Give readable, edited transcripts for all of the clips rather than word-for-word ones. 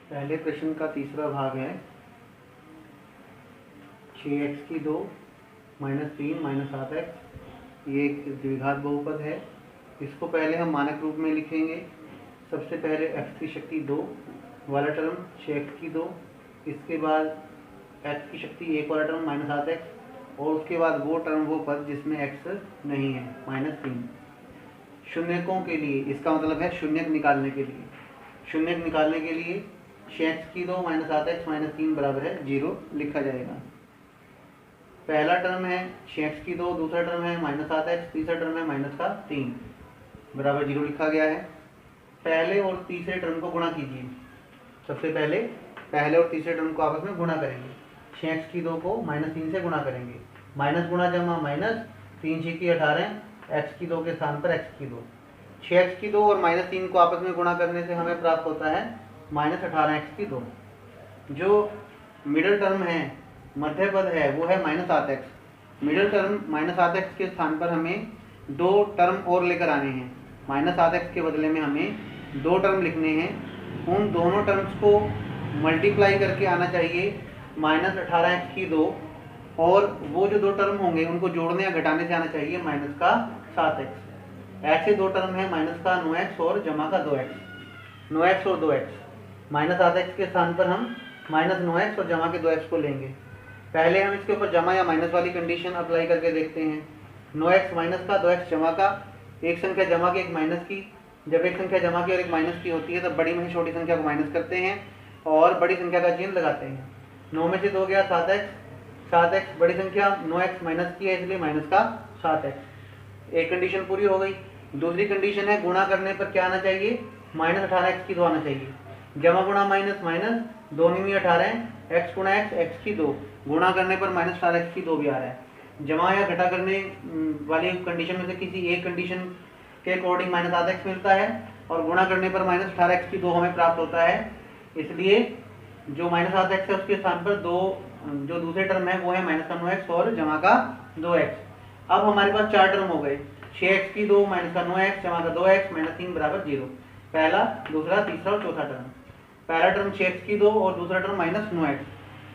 पहले प्रश्न का तीसरा भाग है 6x2 -3 -7x। ये एक द्विघात बहुपद है। इसको पहले हम मानक रूप में लिखेंगे। सबसे पहले x की शक्ति 2 वाला टर्म 6x2, इसके बाद x की शक्ति 1 वाला टर्म -7x, और उसके बाद वो टर्म वो पद जिसमें x नहीं है -3। शून्यकों के लिए इसका मतलब है शून्यक निकालने के लिए 6x2 -7x -3 बराबर है 0 लिखा जाएगा। पहला टर्म है 6x2, दूसरा टर्म है -7x, तीसरा टर्म है -3 बराबर 0 लिखा गया है। पहले और तीसरे टर्म को गुणा कीजिए। सबसे पहले पहले और तीसरे टर्म को आपस में गुणा करेंगे। 6x2 को -3 से गुणा करेंगे। माइनस गुणा जमा माइनस, 3 6 की 18, x2 के स्थान पर x2। 6x2 और -3 को आपस में गुणा करने से हमें प्राप्त होता है -18x2। जो मिडल टर्म है, मध्य पद है, वो है -7x। मिडल टर्म -7x के स्थान पर हमें दो टर्म और लेकर आने हैं। -7x के बदले में हमें दो टर्म लिखने हैं। उन दोनों टर्म्स को मल्टीप्लाई करके आना चाहिए -18x2, और वो जो दो टर्म होंगे उनको जोड़ने या घटाने से आना चाहिए -7x। ऐसे दो टर्म है -9x और जमा का 2x। 9x और 2x, -7x के स्थान पर हम -9x और जमा के 2x को लेंगे। पहले हम इसके ऊपर जमा या माइनस वाली कंडीशन अप्लाई करके देखते हैं। 9x माइनस का, 2x जमा का, एक संख्या जमा की एक माइनस की। जब एक संख्या जमा की और एक माइनस की होती है तब बड़ी में से छोटी संख्या को माइनस करते हैं और बड़ी संख्या का चिन्ह लगाते हैं। 9 में से 2 गया 7x। 7x बड़ी संख्या, 9x माइनस की है इसलिए माइनस का 7x। एक कंडीशन पूरी हो गई। दूसरी कंडीशन है गुणा करने पर क्या आना चाहिए, -18x2 आना चाहिए। जमा गुणा माइनस माइनस, 2 में 18, x गुणा x की 2, गुणा करने पर -4x2 भी आ रहा है। जमा या घटा करने वाली कंडीशन में से किसी एक कंडीशन के अकॉर्डिंग -7x मिलता है और गुणा करने पर -18x2 हमें प्राप्त होता है। इसलिए जो -7x है उसके स्थान पर दो जो दूसरे टर्म है वो है -9x और जमा का 2x। अब हमारे पास चार टर्म हो गए, 6x2 -9x जमा का 2x -3 बराबर 0। पहला, दूसरा, तीसरा और चौथा टर्म। पहला टर्म 6x2 और दूसरा टर्म -9x।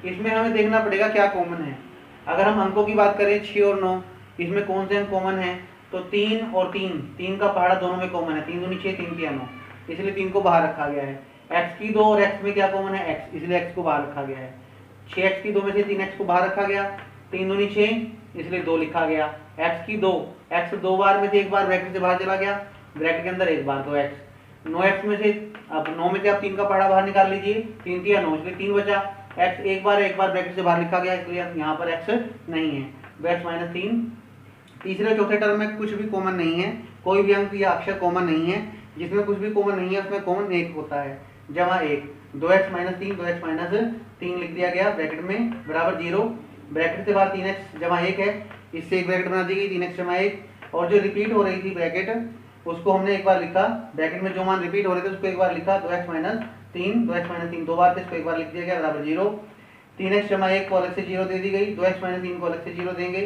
इसमें हमें देखना पड़ेगा क्या कॉमन है। अगर हम अंकों की बात करें 6 और 9, इसमें कौन से अंक कॉमन है, तो 3 और 3 का पहाड़ा दोनों में कॉमन है। 3 दूनी 6, 3 तिया 9, इसलिए 3 को बाहर रखा गया है। x2 और x में क्या कॉमन है, x, इसलिए x को बाहर रखा गया है। 6x2 में से 3x को बाहर रखा गया, 3 दूनी 6 इसलिए 2 लिखा गया। x2, x दो बार में से एक बार ब्रैकेट से बाहर चला गया, ब्रैकेट के अंदर एक बार 2x। 9x में से, अब 9 में से आप 3 का पहाड़ा बाहर निकाल लीजिए, 3 तिया 9 इसलिए 3 बचा। x एक बार ब्रैकेट से बाहर लिखा गया इसलिए यहाँ पर x नहीं है, x -3। तीसरे चौथे टर्म में कुछ भी कॉमन नहीं है, कोई भी अंक या अक्षर कॉमन नहीं है। जिसमें कुछ भी कॉमन नहीं है उसमें कॉमन 1 होता है, जमा 1। 2x -3, 2x -3 लिख दिया गया ब्रैकेट में बराबर 0। ब्रैकेट से बाहर 3x जमा 1 है, इससे एक ब्रैकेट बना दी गई 3x जमा 1। और जो रिपीट हो रही थी ब्रैकेट उसको हमने एक बार लिखा, ब्रैकेट में जो मान रिपीट हो रहे थे उसको एक बार लिखा, 2x -3 दो बार थे, इसको एक बार लिख दिया गया बराबर 0। 3x जमा 1 को अलग से 0 दे दी गई, 2x -3 को अलग से 0 देंगे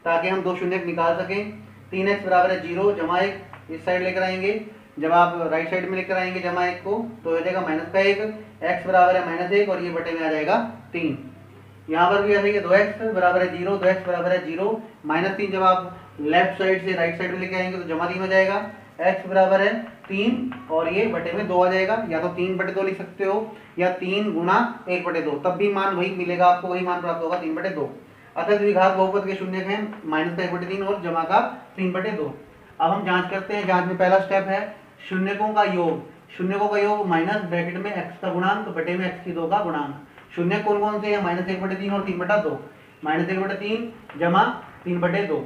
ताकि हम दो शून्य निकाल सकें। 3x बराबर है 0 जमा 1, इस साइड लेकर आएंगे। जब आप राइट साइड में लेकर आएंगे जमा 1 को तो हो जाएगा -1, x बराबर है -1 और ये बटे में आ जाएगा 3। यहाँ पर भी आ जाएगा 2x बराबर है 0, 2x बराबर है 0, -3 जब आप लेफ्ट साइड से राइट साइड में लेके आएंगे तो जमा 3 हो जाएगा। x बराबर है 3 और ये बटे में 2 आ जाएगा। या तो 3/2 लिख सकते हो या 3 गुणा 1/2, तब भी मान वही मिलेगा, आपको वही मान प्राप्त होगा 3/2। अतः द्विघात बहुपद के शून्यक हैं -1/3 और जमा का 3/2। अब हम जांच करते हैं। जांच में पहला स्टेप है शून्यकों का योग। शून्यकों का योग माइनस ब्रैकेट में x का गुणांक बटे में x2 का गुणांक। शून्य कौन कौन से हैं, -1/3 और 3/2। -1/3 जमा 3/2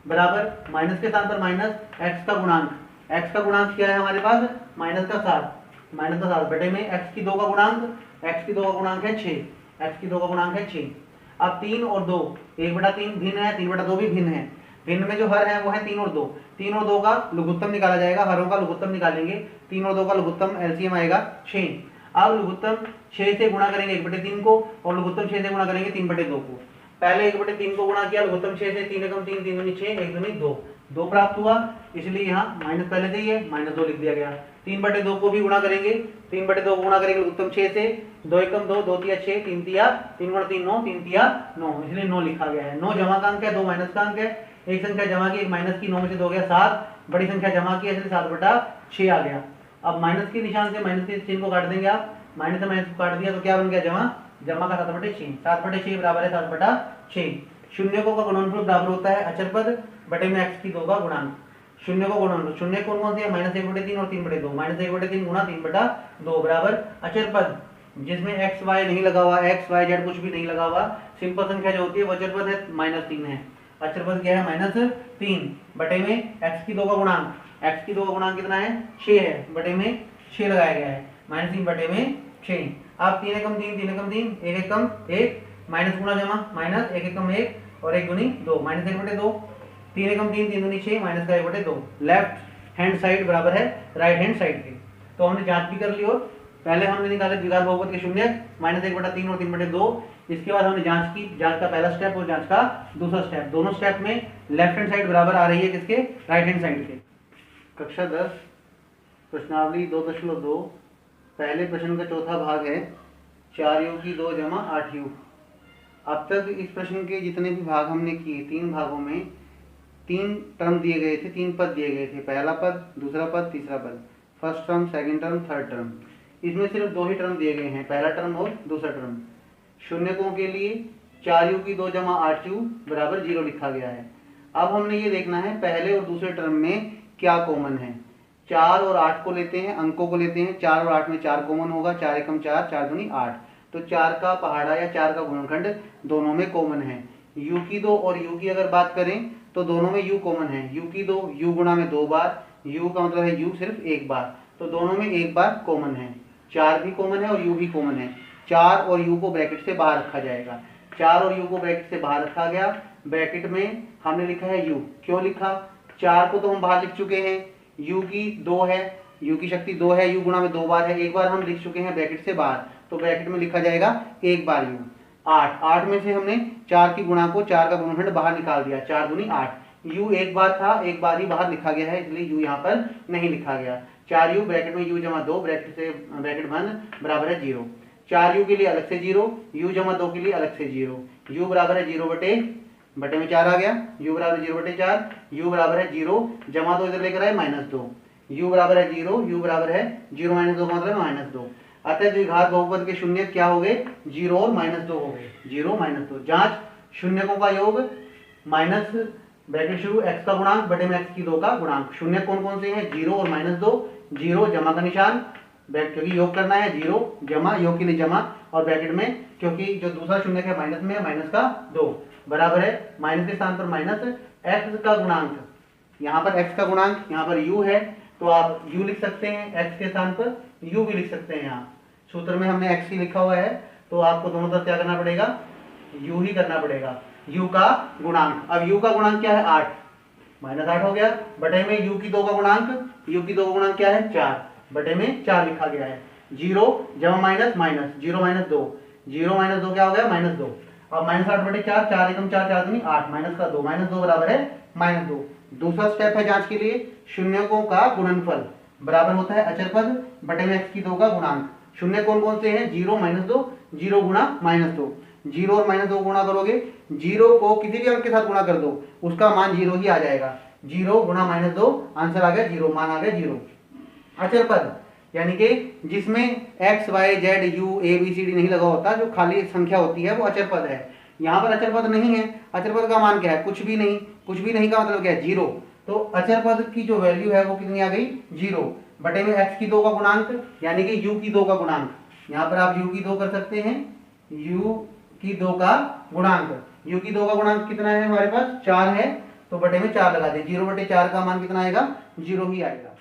बराबर माइनस के स्थान पर माइनस x का गुणांक। x का गुणांक क्या है हमारे पास, -7 बटे में x2 का गुणांक। x2 का गुणांक है 6, x2 का गुणांक है 6। अब 3 और 2, 1/3 भिन्न है, 3/2 भी भिन्न है। भिन्न में जो हर है वो है 3 और 2। 3 और 2 का लघुत्तम निकाला जाएगा, हरों का लघुत्तम निकालेंगे। 3 और 2 का लघुत्तम एलसीएम आएगा 6। अब लघुत्तम 6 से गुणा करेंगे 1/3 को और लघुत्तम 6 से गुणा करेंगे 3/2 को। पहले 1/3 को गुणा किया, लघुत्तम 6 से, 3 एकम 3, 3 दूनी 6, 1 दूनी 2 प्राप्त हुआ, इसलिए यहाँ माइनस पहले से ही है, -2 लिख दिया गया। 3/2 को भी गुणा करेंगे, 3/2 को गुणा करेंगे उत्तम 6 से, 2 एकम 2, 2 तिया 6, 3 तिया 3 गुणा 3 9, 3 तिया 9, इसलिए 9 लिखा गया है। 9 जमा का अंक है, 2 माइनस का अंक है, एक संख्या जमा की एक माइनस की, 9 में से 2 गया 7, बड़ी संख्या जमा की इसलिए 7/6 आ गया। अब माइनस के निशान से माइनस के चिन्ह को काट देंगे आप, माइनस से माइनस को काट दिया तो क्या बन गया जमा, जमा का 7/6, 7/6 बराबर है 7/6। शून्य को का गुणनफल बराबर होता है अचर पद बटे में x की 2 का गुणांक। शून्य को गुणनफल, शून्य कौन कौन से है, -1/3 और 3/2, -1/3 गुणा 3/2 बराबर अचर पद जिसमें x y नहीं लगा हुआ, x y z कुछ भी नहीं लगा हुआ, सिंपल संख्या जो होती है वो अचर पद है -3 है। अचर पद क्या है -3 बटे में x की 2 का गुणांक, x की 2 का गुणांक कितना है 6 है, बटे में 6 लगाया गया है, -3 बटे में 6। आप 3 एकम 3, 3 एकम 3, 1 एकम 1, माइनस गुणा जमा माइनस 1 एकम 1 और 1 दूनी 2, -1/2, 3 एकम 3, 3 दूनी 6, माइनस का 1/2। लेफ्ट हैंड साइड बराबर है राइट हैंड साइड के। तो हमने जांच भी कर ली, और पहले हमने निकाले द्विघात बहुपद के शून्य -1/3 और 3/2। इसके बाद हमने जांच की, जांच का पहला स्टेप और जांच का दूसरा स्टेप, दोनों स्टेप में लेफ्ट हैंड साइड बराबर आ रही है किसके, राइट हैंड साइड के। कक्षा 10 प्रश्नावली 2.2 पहले प्रश्न का चौथा भाग है 4u की 2 जमा 8u। अब तक इस प्रश्न के जितने भी भाग हमने किए, 3 भागों में 3 टर्म दिए गए थे, 3 पद दिए गए थे, पहला पद, दूसरा पद, तीसरा पद, first term, second term, third term. इसमें सिर्फ 2 ही टर्म दिए गए हैं, पहला टर्म और दूसरा टर्म। शून्यकों के लिए 4u की 2 जमा 8u बराबर 0 लिखा गया है। अब हमने ये देखना है पहले और दूसरे टर्म में क्या कॉमन है। 4 और 8 को लेते हैं, अंकों को लेते हैं, 4 और 8 में 4 कॉमन होगा, 4 एकम 4, 4 दूनी 8, तो 4 का पहाड़ा या 4 का गुणनखंड दोनों में कॉमन है। u की 2 और u की अगर बात करें तो दोनों में u कॉमन है, u की 2 u गुणा में 2 बार, u का मतलब है u सिर्फ 1 बार, तो दोनों में 1 बार कॉमन है। 4 भी कॉमन है और u भी कॉमन है। 4 और u को ब्रैकेट से बाहर रखा जाएगा, 4 और u को ब्रैकेट से बाहर रखा गया, ब्रैकेट में हमने लिखा है u। क्यों लिखा, 4 को तो हम बाहर लिख चुके हैं, u की 2 है, u की शक्ति 2 है, u गुणा में 2 बार है, 1 बार हम लिख चुके हैं ब्रैकेट से बाहर, तो ब्रैकेट में लिखा जाएगा 1 बार u। 8 में से हमने 4 की गुणा को 4 का गुणनखंड बाहर निकाल दिया, 4 दूनी 8, u 1 बार था, 1 बार ही बाहर लिखा गया है, इसलिए u यहाँ पर नहीं लिखा गया। 4u ब्रैकेट में u जमा 2, ब्रैकेट से ब्रैकेट बंद, बराबर है 0। 4u के लिए अलग से 0, u जमा 2 के लिए अलग से 0, u बराबर है 0 बटे में 4 आ गया, u बराबर 0/4, u बराबर है 0, जमा 2 इधर लेकर आए -2, u बराबर है 0, u बराबर है 0 - 2 का मतलब -2। अतः द्विघात बहुपद के शून्य क्या हो गए, 0 और -2 हो गए, 0 -2। जांच, शून्यकों का योग माइनस ब्रैकेट शुरू x का गुणांक बटे में x की 2 का गुणांक। शून्य कौन कौन से हैं, 0 और -2, 0 जमा का निशान, क्योंकि योग करना है 0 जमा, योग के लिए जमा, और ब्रैकेट में क्योंकि जो दूसरा शून्य है माइनस में, माइनस का 2 बराबर है माइनस के स्थान पर माइनस x का गुणांक, यहाँ पर x का गुणांक, यहाँ पर u है तो आप u लिख सकते हैं, x के स्थान पर u भी लिख सकते हैं। यहाँ सूत्र में हमने x ही लिखा हुआ है, तो आपको दोनों तरफ क्या करना पड़ेगा, u ही करना पड़ेगा, u का गुणांक। अब u का गुणांक क्या है 8, -8 हो गया, बटे में u की 2 का गुणांक, u की 2 का गुणांक क्या है 4, बटे में 4 लिखा गया है। 0 जमा माइनस माइनस, 0 - 2, 0 - 2 क्या हो गया -2। अब -8/4, 4 एकम 4, 4 दूनी 8, माइनस का 2, -2 बराबर है -2। दूसरा स्टेप है जांच के लिए, शून्यकों का गुणनफल बराबर होता है अचर पद बटे में x की 2 का गुणांक। शून्य कौन कौन से हैं, 0 -2, 0 गुणा -2, 0 और -2 गुणा करोगे, 0 को किसी भी अंक के साथ गुणा कर दो, उसका मान 0 ही आ जाएगा, 0 गुणा -2, आंसर आ गया 0, मान आ गया 0। अचर पद यानी कि जिसमें x, y, z, u, a, b, c, d नहीं लगा होता, जो खाली संख्या होती है वो अचर पद है। यहाँ पर अचर पद नहीं है, अचर पद का मान क्या है, कुछ भी नहीं, कुछ भी नहीं का मतलब क्या है 0, तो अचर पद की जो वैल्यू है वो कितनी आ गई 0, बटे में x की 2 का गुणांक यानी कि u की 2 का गुणांक। यहाँ पर आप u की 2 कर सकते हैं, u की 2 का गुणांक, u की 2 का गुणांक कितना है हमारे पास 4 है, तो बटे में 4 लगा दें, 0/4 का मान कितना आएगा 0 ही आएगा।